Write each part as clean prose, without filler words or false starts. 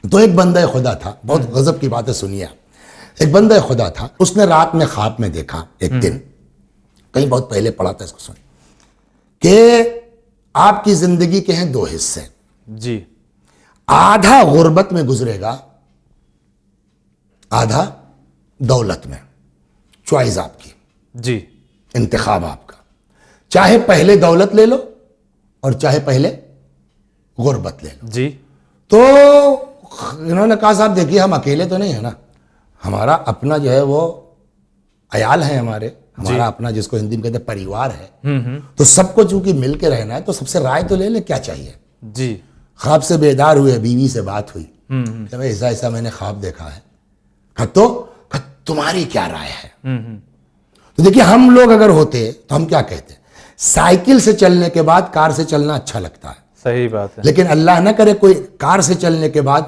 تو ایک بندہ خدا تھا, بہت غضب کی باتیں سنیے آپ. ایک بندہ خدا تھا, اس نے رات میں خواب میں دیکھا ایک دن, کہیں بہت پہلے پڑھا تھا اس کو, سن کہ آپ کی زندگی کے ہیں دو حصے جی. آدھا غربت میں گزرے گا, آدھا دولت میں. چوائس آپ کی, جی. انتخاب آپ کا, چاہے پہلے دولت لے لو اور چاہے پہلے غربت لے لو. جی. تو انہوں نے کہا صاحب دیکھیے ہم اکیلے تو نہیں ہیں نا, ہمارا اپنا جو ہے وہ عیال ہے, ہمارا اپنا جس کو ہندی میں کہتے ہیں پریوار ہے, تو سب کو چونکہ مل کے رہنا ہے تو سب سے رائے تو لے لے کیا چاہیے. جی. خواب سے بیدار ہوئے, بیوی سے بات ہوئی کہ بھائی ایسا ایسا میں نے خواب دیکھا ہے, تو تمہاری کیا رائے ہے. تو دیکھیے ہم لوگ اگر ہوتے تو ہم کیا کہتے, سائیکل سے چلنے کے بعد کار سے چلنا اچھا لگتا ہے, صحیح بات ہے. لیکن اللہ نہ کرے کوئی کار سے چلنے کے بعد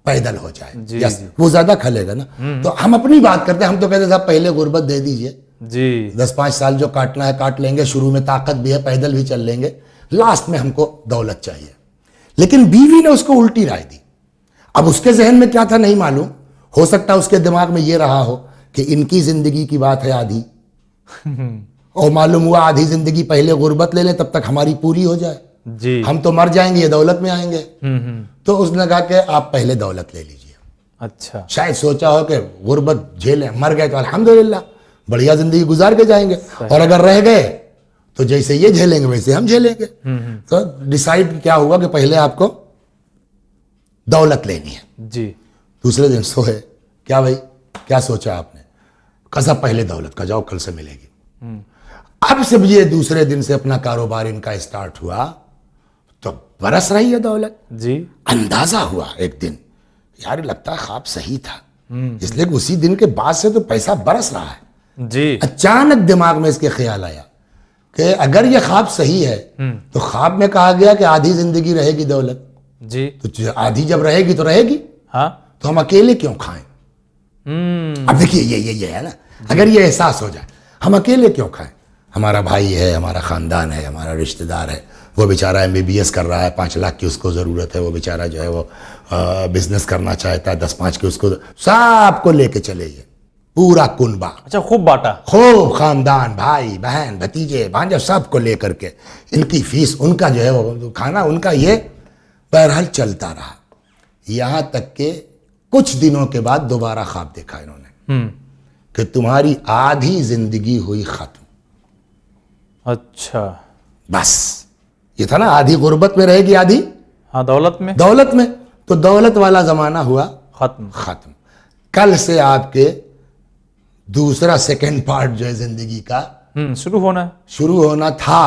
پیدل ہو جائے, وہ زیادہ کھلے گا نا. تو ہم اپنی بات کرتے ہیں, ہم تو کہتے صاحب پہلے غربت دے دیجئے, جی. 10-5 سال جو کاٹنا ہے کاٹ لیں گے, شروع میں طاقت بھی ہے پیدل بھی چل لیں گے, لاسٹ میں ہم کو دولت چاہیے. لیکن بیوی نے اس کو الٹی رائے دی. اب اس کے ذہن میں کیا تھا نہیں معلوم, ہو سکتا اس کے دماغ میں یہ رہا ہو کہ ان کی زندگی کی بات ہے آدھی, اور معلوم ہوا آدھی زندگی پہلے غربت لے لیں تب تک ہماری پوری ہو جائے, جی. ہم تو مر جائیں گے, یہ دولت میں آئیں گے. تو اس نے کہا کہ آپ پہلے دولت لے لیجئے. اچھا. شاید سوچا ہو کہ غربت جھیلیں, مر گئے تو الحمدللہ بڑھیا زندگی گزار کے جائیں گے, اور اگر رہ گئے تو جیسے یہ جھیلیں گے ویسے ہم جھیلیں گے. تو ڈیسائیڈ کیا ہوا کہ پہلے آپ کو دولت لینی ہے. جی. دوسرے دن سوئے, کیا بھائی کیا سوچا آپ نے, کسا پہلے دولت کا, جاؤ کل سے ملے گی. اب سے یہ دوسرے دن سے اپنا کاروبار ان کا اسٹارٹ ہوا تو برس رہی ہے دولت. جی. اندازہ ہوا ایک دن, یار لگتا ہے خواب صحیح تھا, اس لیے کہ اسی دن کے بعد سے تو پیسہ برس رہا ہے. جی. اچانک دماغ میں اس کے خیال آیا کہ اگر یہ خواب صحیح ہے تو خواب میں کہا گیا کہ آدھی زندگی رہے گی دولت, جی. تو آدھی جب رہے گی تو رہے گی, ہاں. تو ہم اکیلے کیوں کھائیں. اب دیکھیے یہ ہے نا, اگر یہ احساس ہو جائے ہم اکیلے کیوں کھائیں, ہمارا بھائی ہے, ہمارا خاندان ہے, ہمارا رشتہ دار ہے, وہ بیچارہ MBBS کر رہا ہے, 5 لاکھ کی اس کو ضرورت ہے, وہ بیچارہ جو ہے وہ بزنس کرنا چاہتا ہے, 10-5 کی اس کو, سب کو لے کے چلے گئے, پورا کنبہ. اچھا, خوب بانٹا, خوب خاندان, بھائی بہن بھتیجے بھانجے سب کو لے کر کے, ان کی فیس, ان کا جو ہے وہ کھانا, ان کا یہ بہرحال چلتا رہا. یہاں تک کہ کچھ دنوں کے بعد دوبارہ خواب دیکھا انہوں نے کہ تمہاری آدھی زندگی ہوئی ختم. اچھا. بس یہ تھا نا, آدھی غربت میں رہے گی, آدھی ہاں دولت میں. دولت میں, تو دولت والا زمانہ ہوا ختم. کل سے آپ کے دوسرا سیکنڈ پارٹ جو ہے زندگی کا شروع ہونا تھا.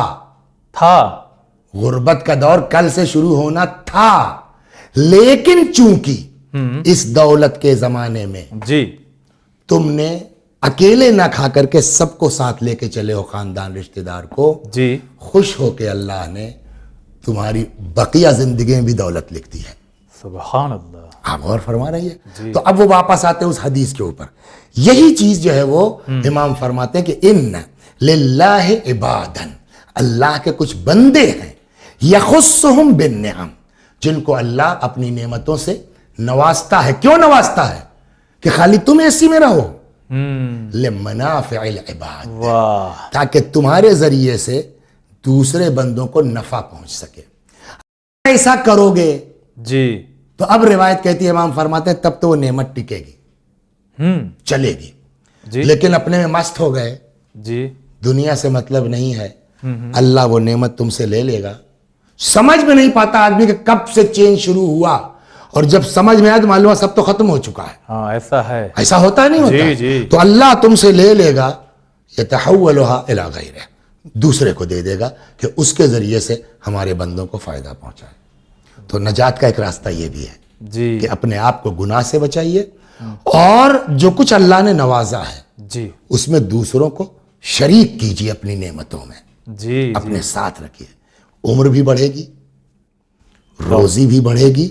غربت کا دور کل سے شروع ہونا تھا, لیکن چونکہ اس دولت کے زمانے میں جی تم نے اکیلے نہ کھا کر کے سب کو ساتھ لے کے چلے ہو, خاندان رشتہ دار کو, جی خوش ہو کے اللہ نے تمہاری بقیہ زندگی میں بھی دولت لکھ دی ہے. سبحان اللہ. آپ غور فرما رہی ہے. تو اب وہ واپس آتے ہیں اس حدیث کے اوپر. یہی چیز جو ہے وہ امام فرماتے ہیں کہ ان للہ عبادن, اللہ کے کچھ بندے ہیں, یخصہم بالنعم, جن کو اللہ اپنی نعمتوں سے نوازتا ہے. کیوں نوازتا ہے؟ کہ خالی تم ایسی میں رہو, لمنافع العباد, تاکہ تمہارے ذریعے سے دوسرے بندوں کو نفع پہنچ سکے. ایسا کرو گے جی تو اب روایت کہتی ہے, امام فرماتے ہیں تب تو وہ نعمت ٹکے گی, چلے گی. جی. لیکن اپنے میں مست ہو گئے, جی دنیا سے مطلب نہیں ہے, اللہ وہ نعمت تم سے لے لے گا. سمجھ میں نہیں پاتا آدمی کہ کب سے چینج شروع ہوا, اور جب سمجھ میں آیا تو معلوم سب تو ختم ہو چکا ہے. ہاں ایسا ہے, ایسا ہوتا نہیں ہوتا. جی. تو اللہ تم سے لے لے گا, یتحولها الی غیرہ, دوسرے کو دے دے گا کہ اس کے ذریعے سے ہمارے بندوں کو فائدہ پہنچائے. تو نجات کا ایک راستہ یہ بھی ہے جی کہ اپنے آپ کو گناہ سے بچائیے, اور جو کچھ اللہ نے نوازا ہے جی اس میں دوسروں کو شریک کیجیے اپنی نعمتوں میں, جی اپنے ساتھ رکھیے. عمر بھی بڑھے گی, روزی بھی بڑھے گی.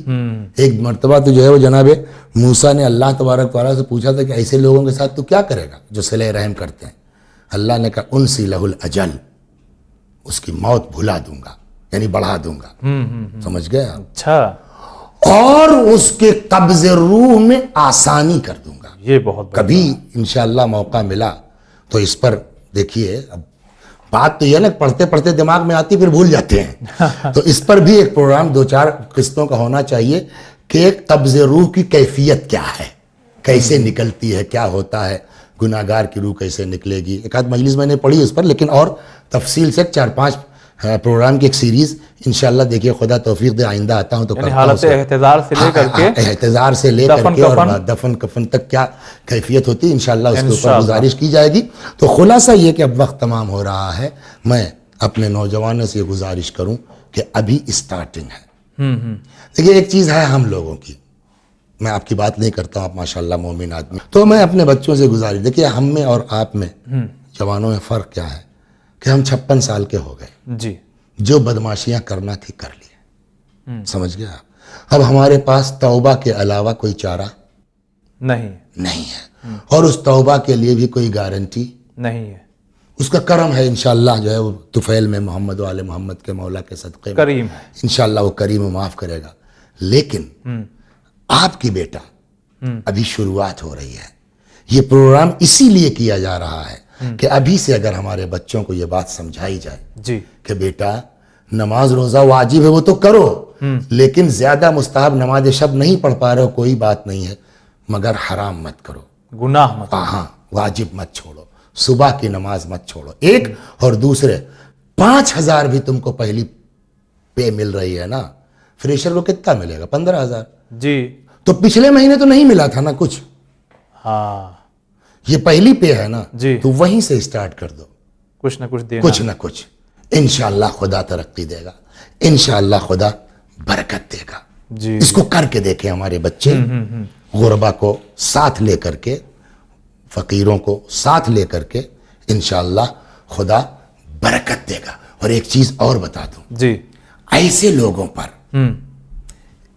ایک مرتبہ تو جو ہے وہ جناب موسیٰ نے اللہ تبارک تعالیٰ سے پوچھا تھا کہ ایسے لوگوں کے ساتھ تو کیا کرے گا جو صلہ رحم کرتے ہیں. اللہ نے کہا انسی لہ الاجل, اس کی موت بھلا دوں گا, یعنی بڑھا دوں گا. سمجھ گئے آپ؟ اچھا. اور اس کے قبض روح میں آسانی کر دوں گا. یہ بہت بڑا. کبھی انشاءاللہ موقع ملا تو اس پر دیکھیے. اب بات تو یہ نا پڑھتے پڑھتے دماغ میں آتی پھر بھول جاتے ہیں. تو اس پر بھی ایک پروگرام 2-4 قسطوں کا ہونا چاہیے کہ قبض روح کی کیفیت کیا ہے, کیسے نکلتی ہے, کیا ہوتا ہے, گناہگار کی روح کیسے نکلے گی. ایک آدھ مجلس میں نے پڑھی اس پر, لیکن اور تفصیل سے 4-5 پروگرام کی ایک سیریز انشاءاللہ دیکھیے خدا توفیق دے آئندہ آتا ہوں تو یعنی کرتا ہوں. حالت احتضار سے لے کر کے احتضار سے لے کر کے اور دفن کفن تک کیا کیفیت ہوتی ہے انشاءاللہ اس کے اوپر گزارش کی جائے گی. تو خلاصہ یہ کہ اب وقت تمام ہو رہا ہے. میں اپنے نوجوانوں سے یہ گزارش کروں کہ ابھی اسٹارٹنگ ہے. دیکھیے ایک چیز ہے ہم لوگوں کی, میں آپ کی بات نہیں کرتا ہوں, آپ ماشاءاللہ مومن آدمی, تو میں اپنے بچوں سے گزارش, دیکھیے ہم میں اور آپ میں جوانوں میں فرق کیا ہے کہ ہم 56 سال کے ہو گئے. جی. جو بدماشیاں کرنا تھی کر لی, سمجھ گئے آپ. اب ہمارے پاس توبہ کے علاوہ کوئی چارہ نہیں ہے, اور اس توبہ کے لیے بھی کوئی گارنٹی نہیں ہے. اس کا کرم ہے انشاءاللہ جو ہے وہ طفیل میں محمد و آل محمد کے مولا کے صدقے میں کریم ہے انشاءاللہ وہ کریم و معاف کرے گا. لیکن آپ کی بیٹا ابھی شروعات ہو رہی ہے. یہ پروگرام اسی لیے کیا جا رہا ہے کہ ابھی سے اگر ہمارے بچوں کو یہ بات سمجھائی جائے جی کہ بیٹا نماز روزہ واجب ہے وہ تو کرو, لیکن زیادہ مستحب نماز شب نہیں پڑھ پا رہے ہو کوئی بات نہیں ہے, مگر حرام مت کرو, گناہ مت. ہاں واجب مت چھوڑو, صبح کی نماز مت چھوڑو. ایک اور دوسرے 5,000 بھی تم کو پہلی پے مل رہی ہے نا, فریشر کو کتنا ملے گا؟ 15,000. جی. تو پچھلے مہینے تو نہیں ملا تھا نا کچھ, ہاں یہ پہلی پے ہے نا, جی. تو وہیں سے اسٹارٹ کر دو, کچھ نہ کچھ دینا, کچھ نہ کچھ. انشاءاللہ خدا ترقی دے گا, انشاءاللہ خدا برکت دے گا. جی. اس کو کر کے دیکھیں ہمارے بچے, غربا کو ساتھ لے کر کے, فقیروں کو ساتھ لے کر کے انشاءاللہ خدا برکت دے گا. اور ایک چیز اور بتا دوں, جی, ایسے لوگوں پر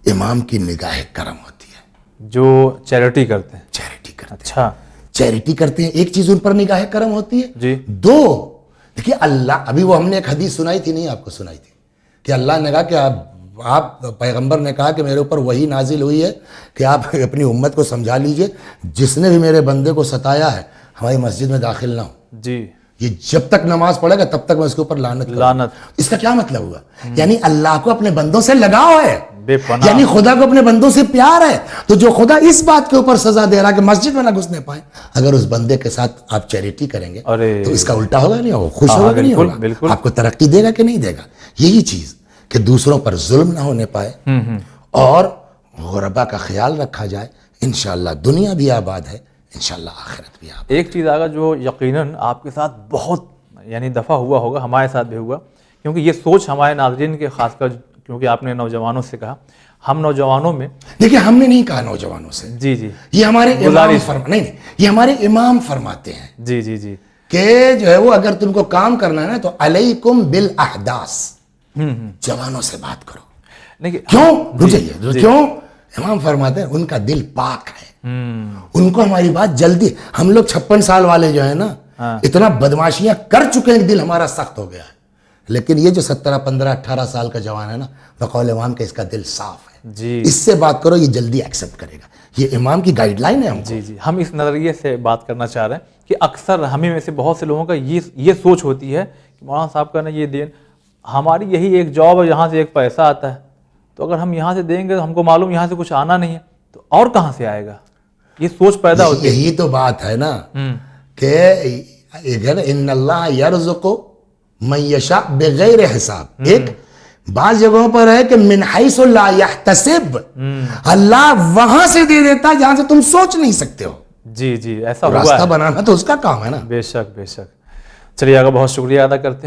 امام کی نگاہ کرم ہوتی ہے جو چیریٹی کرتے ہیں. چیریٹی کرتے ہیں. اچھا, چیریٹی کرتے ہیں, ایک چیز ان پر نگاہ کرم ہوتی ہے. جی. 2 دیکھیے اللہ, ابھی وہ ہم نے ایک حدیث سنائی تھی, نہیں آپ کو سنائی تھی, کہ اللہ نے کہا کہ آپ پیغمبر نے کہا کہ میرے اوپر وہی نازل ہوئی ہے کہ آپ اپنی امت کو سمجھا لیجئے, جس نے بھی میرے بندے کو ستایا ہے ہماری مسجد میں داخل نہ ہو. جی. یہ جب تک نماز پڑھے گا تب تک میں اس کے اوپر لعنت کروں. لعنت. اس کا کیا مطلب ہوا؟ یعنی اللہ کو اپنے بندوں سے لگاؤ ہے, بے پناہ. یعنی خدا کو اپنے بندوں سے پیار ہے. تو جو خدا اس بات کے اوپر سزا دے رہا کہ مسجد میں نہ گھسنے پائیں, اگر اس بندے کے ساتھ آپ چیریٹی کریں گے تو اس کا الٹا ہوگا نہیں ہوگا, خوش ہوگا کہ نہیں ہوگا, آپ کو ترقی دے گا کہ نہیں دے گا. یہی چیز کہ دوسروں پر ظلم نہ ہونے پائے اور غربا کا خیال رکھا جائے, انشاءاللہ دنیا بھی آباد ہے, انشاءاللہ آخرت بھی آباد. ایک چیز آگا جو یقیناً آپ کے ساتھ بہت یعنی دفعہ ہوا ہوگا, ہمارے ساتھ بھی ہوا, کیونکہ یہ سوچ ہمارے ناظرین کے خاص کر, کیونکہ آپ نے نوجوانوں سے کہا, ہم نوجوانوں میں, دیکھیں ہم نے نہیں کہا نوجوانوں سے, جی جی, یہ ہمارے امام نہیں, یہ ہمارے امام فرماتے ہیں جی جی جی, کہ جو ہے وہ اگر تم کو کام کرنا ہے نا تو علیکم بالاحداث, جوانوں سے بات کرو. کیوں رک جائیے, کیوں؟ امام فرماتے ہیں ان کا دل پاک ہے, ان کو ہماری بات جلدی, ہم لوگ 56 سال والے جو ہیں نا اتنا بدماشیاں کر چکے ہیں کہ دل ہمارا سخت ہو گیا ہے, لیکن یہ جو 17 15 18 سال کا جوان ہے نا, بقول امام کے اس کا دل صاف ہے, جی, اس سے بات کرو یہ جلدی ایکسپٹ کرے گا. یہ امام کی گائیڈ لائن ہے. ہم جی جی, ہم اس نظریے سے بات کرنا چاہ رہے ہیں کہ اکثر ہمیں میں سے بہت سے لوگوں کا یہ سوچ ہوتی ہے کہ مولانا صاحب کا نا یہ دین, ہماری یہی ایک جاب ہے, یہاں سے ایک پیسہ آتا ہے, تو اگر ہم یہاں سے دیں گے تو ہم کو معلوم یہاں سے کچھ آنا نہیں ہے, تو اور کہاں سے آئے گا, یہ سوچ پیدا ہوتی ہے. یہی تو بات ہے نا کہ ان اللہ یرزق من یشاء بغیر حساب. ایک بعض جگہوں پر ہے کہ من حیث لا یحتسب, اللہ وہاں سے دے دیتا جہاں سے تم سوچ نہیں سکتے ہو. جی جی, ایسا ہوا ہے, راستہ بنانا تو اس کا کام ہے نا. بے شک بے شک. چلیے آگے, بہت شکریہ ادا کرتے ہیں.